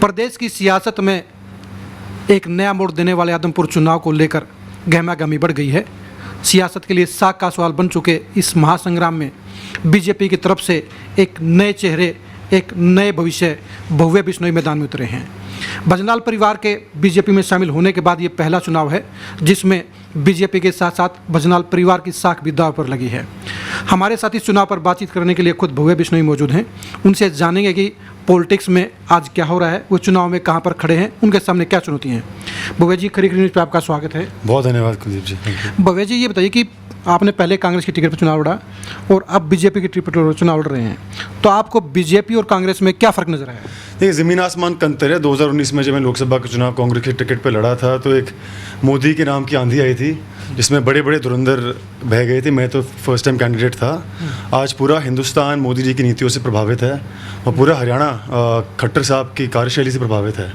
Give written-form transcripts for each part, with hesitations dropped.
प्रदेश की सियासत में एक नया मोड़ देने वाले आदमपुर चुनाव को लेकर गहमागहमी बढ़ गई है। सियासत के लिए साख का सवाल बन चुके इस महासंग्राम में बीजेपी की तरफ से एक नए चेहरे, एक नए भविष्य भव्य बिश्नोई मैदान में उतरे हैं। भजनाल परिवार के बीजेपी में शामिल होने के बाद ये पहला चुनाव है जिसमें बीजेपी के साथ साथ भजनाल परिवार की साख भी दांव पर लगी है। हमारे साथ इस चुनाव पर बातचीत करने के लिए खुद भव्य बिश्नोई मौजूद हैं। उनसे जानेंगे कि पॉलिटिक्स में आज क्या हो रहा है, वो चुनाव में कहाँ पर खड़े हैं, उनके सामने क्या चुनौती हैं। भव्य जी, खरी न्यूज़ पर आपका स्वागत है। बहुत धन्यवाद कुलदीप जी। भव्य जी, ये बताइए कि आपने पहले कांग्रेस की टिकट पर चुनाव लड़ा और अब बीजेपी की टिकट पर चुनाव लड़ रहे हैं, तो आपको बीजेपी और कांग्रेस में क्या फ़र्क नजर आया? देखिए, ज़मीन आसमान का अंतर है। 2019 में जब मैं लोकसभा का चुनाव कांग्रेस की टिकट पर लड़ा था तो एक मोदी के नाम की आंधी आई थी जिसमें बड़े बड़े धुरंधर बह गए थे। मैं तो फर्स्ट टाइम कैंडिडेट था। आज पूरा हिंदुस्तान मोदी जी की नीतियों से प्रभावित है और पूरा हरियाणा खट्टर साहब की कार्यशैली से प्रभावित है।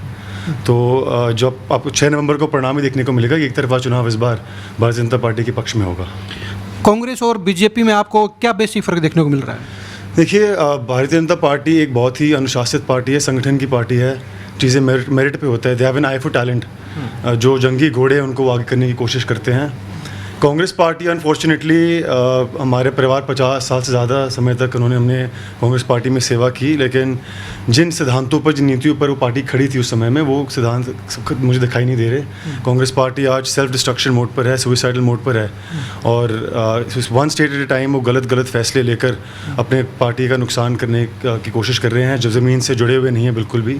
तो जो आपको 6 नवंबर को परिणाम ही देखने को मिलेगा कि एक तरफा चुनाव इस बार भारतीय जनता पार्टी के पक्ष में होगा। कांग्रेस और बीजेपी में आपको क्या बेसिक फ़र्क देखने को मिल रहा है? देखिए, भारतीय जनता पार्टी एक बहुत ही अनुशासित पार्टी है, संगठन की पार्टी है। चीज़ें मेरिट पे होता है। They have an I for talent. जो जंगी घोड़े हैं उनको आगे करने की कोशिश करते हैं। कांग्रेस पार्टी अनफॉर्चुनेटली हमारे परिवार 50 साल से ज़्यादा समय तक उन्होंने हमने कांग्रेस पार्टी में सेवा की, लेकिन जिन सिद्धांतों पर, जिन नीतियों पर वो पार्टी खड़ी थी उस समय में, वो सिद्धांत मुझे दिखाई नहीं दे रहे। कांग्रेस पार्टी आज सेल्फ डिस्ट्रक्शन मोड पर है, सुइसाइडल मोड पर है और one state at a time वो गलत फैसले लेकर अपने पार्टी का नुकसान करने की कोशिश कर रहे हैं जो ज़मीन से जुड़े हुए नहीं है बिल्कुल भी।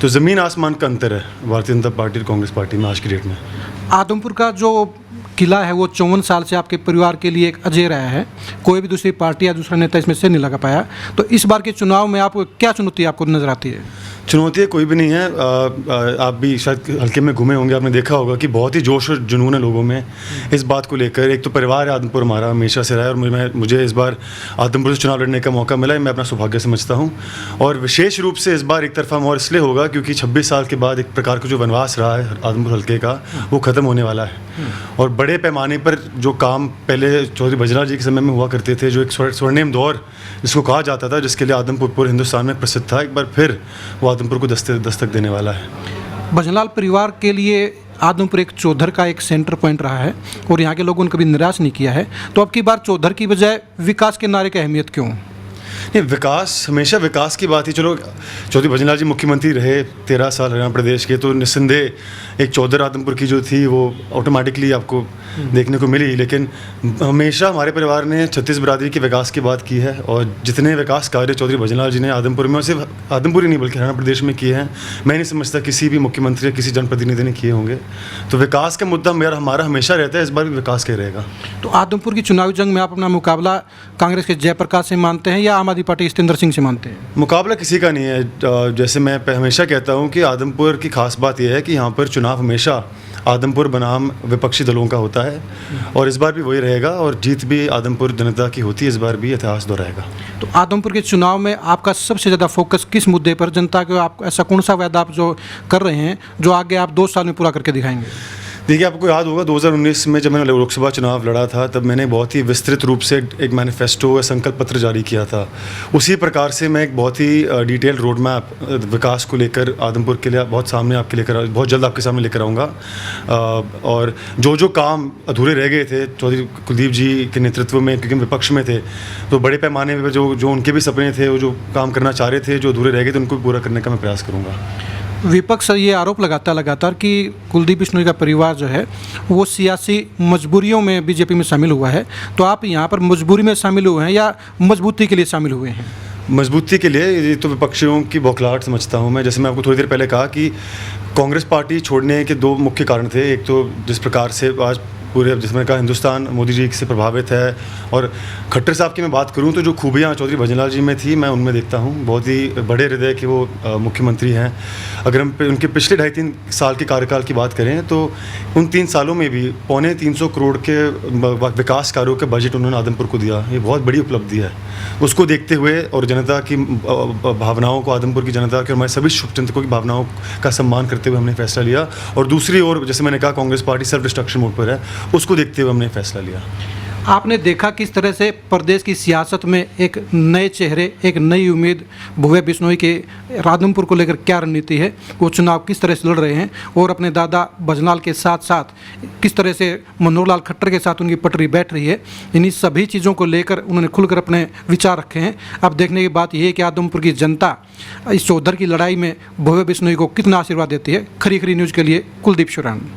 तो ज़मीन आसमान का अंतर है भारतीय जनता पार्टी और कांग्रेस पार्टी में आज की डेट में। आदमपुर का जो किला है वो 54 साल से आपके परिवार के लिए एक अजय रहा है। कोई भी दूसरी पार्टी या दूसरा नेता इसमें से नहीं लगा पाया। तो इस बार के चुनाव में आपको क्या चुनौती आपको नजर आती है? चुनौती कोई भी नहीं है। आप भी शायद हल्के में घूमे होंगे, आपने देखा होगा कि बहुत ही जोश और जुनून है लोगों में इस बात को लेकर। एक तो परिवार आदमपुर हमारा हमेशा से रहा है और मुझे इस बार आदमपुर से चुनाव लड़ने का मौका मिला है। मैं अपना सौभाग्य समझता हूँ और विशेष रूप से इस बार एक तरफा मोड़ इसलिए होगा क्योंकि 26 साल के बाद एक प्रकार का जो वनवास रहा है आदमपुर हल्के का, वो ख़त्म होने वाला है। और बड़े पैमाने पर जो काम पहले चौधरी भजनाल जी के समय में हुआ करते थे, जो एक स्वर्णिम दौर जिसको कहा जाता था, जिसके लिए आदमपुर पूरे हिंदुस्तान में प्रसिद्ध था, एक बार फिर वो आदमपुर को दस्तक देने वाला है। भजनाल परिवार के लिए आदमपुर एक चौधर का एक सेंटर पॉइंट रहा है और यहाँ के लोगों ने कभी निराश नहीं किया है। तो अब की बार चौधर की बजाय विकास के नारे की अहमियत क्यों? नहीं, विकास, हमेशा विकास की बात ही। चलो, चौधरी भजनाल जी मुख्यमंत्री रहे 13 साल हरियाणा प्रदेश के, तो निस्संदेह एक चौधर आदमपुर की जो थी वो ऑटोमेटिकली आपको देखने को मिली। लेकिन हमेशा हमारे परिवार ने छत्तीस बिरादरी के विकास की बात की है और जितने विकास कार्य चौधरी भजनाल जी ने आदमपुर में, और सिर्फ आदमपुर ही नहीं बल्कि हरियाणा प्रदेश में किए हैं, मैं नहीं समझता किसी भी मुख्यमंत्री या किसी जनप्रतिनिधि ने किए होंगे। तो विकास का मुद्दा हमारा हमेशा रहता है, इस बार भी विकास का रहेगा। तो आदमपुर की चुनावी जंग में आप अपना मुकाबला कांग्रेस के जयप्रकाश से मानते हैं या आम आदमी पार्टी सतेंद्र सिंह से मानते हैं? मुकाबला किसी का नहीं है। जैसे मैं हमेशा कहता हूँ कि आदमपुर की खास बात यह है कि यहाँ पर चुनाव हमेशा आदमपुर बनाम विपक्षी दलों का होता है और इस बार भी वही रहेगा और जीत भी आदमपुर जनता की होती है। इस बार भी इतिहास दोहराएगा। तो आदमपुर के चुनाव में आपका सबसे ज़्यादा फोकस किस मुद्दे पर, जनता को आप ऐसा कौन सा वादा आप जो कर रहे हैं जो आगे आप 2 साल में पूरा करके दिखाएंगे? देखिए, आपको याद होगा 2019 में जब मैंने लोकसभा चुनाव लड़ा था तब मैंने बहुत ही विस्तृत रूप से एक मैनिफेस्टो या संकल्प पत्र जारी किया था। उसी प्रकार से मैं एक बहुत ही डिटेल रोड मैप विकास को लेकर आदमपुर के लिए बहुत जल्द आपके सामने लेकर आऊँगा। और जो काम अधूरे रह गए थे चौधरी कुलदीप जी के नेतृत्व में, क्योंकि विपक्ष में थे, तो बड़े पैमाने पर जो उनके भी सपने थे, वो जो काम करना चाह रहे थे, जो अधूरे रह गए थे, उनको पूरा करने का मैं प्रयास करूँगा। विपक्ष ये आरोप लगाता लगातार कि कुलदीप बिश्नोई का परिवार जो है वो सियासी मजबूरियों में बीजेपी में शामिल हुआ है। तो आप यहाँ पर मजबूरी में शामिल हुए हैं या मजबूती के लिए शामिल हुए हैं? मजबूती के लिए। ये तो विपक्षियों की बौखलाहट समझता हूँ मैं। जैसे मैं आपको थोड़ी देर पहले कहा कि कांग्रेस पार्टी छोड़ने के 2 मुख्य कारण थे। एक तो जिस प्रकार से आज पूरे, जिसमें कहा, हिंदुस्तान मोदी जी से प्रभावित है, और खट्टर साहब की मैं बात करूं तो जो खूबियां चौधरी भजनाल जी में थी मैं उनमें देखता हूं। बहुत ही बड़े हृदय के वो मुख्यमंत्री हैं। अगर हम उनके पिछले 2.5-3 साल के कार्यकाल की बात करें तो उन 3 सालों में भी 325 करोड़ के विकास कार्यों के बजट उन्होंने आदमपुर को दिया। ये बहुत बड़ी उपलब्धि है। उसको देखते हुए और जनता की भावनाओं को, आदमपुर की जनता के और हमारे सभी शुभचिंतकों की भावनाओं का सम्मान करते हुए हमने फैसला लिया। और दूसरी ओर, जैसे मैंने कहा, Congress party self destruction mode पर है, उसको देखते हुए हमने फैसला लिया। आपने देखा किस तरह से प्रदेश की सियासत में एक नए चेहरे, एक नई उम्मीद भुवे बिश्नोई के राधमपुर को लेकर क्या रणनीति है, वो चुनाव किस तरह से लड़ रहे हैं और अपने दादा भजनलाल के साथ साथ किस तरह से मनोहर लाल खट्टर के साथ उनकी पटरी बैठ रही है। इन्हीं सभी चीज़ों को लेकर उन्होंने खुलकर अपने विचार रखे हैं। अब देखने की बात यह है कि आदमपुर की जनता इस चौधर की लड़ाई में भुवे बिश्नोई को कितना आशीर्वाद देती है। खरी खरी न्यूज़ के लिए कुलदीप शुरान।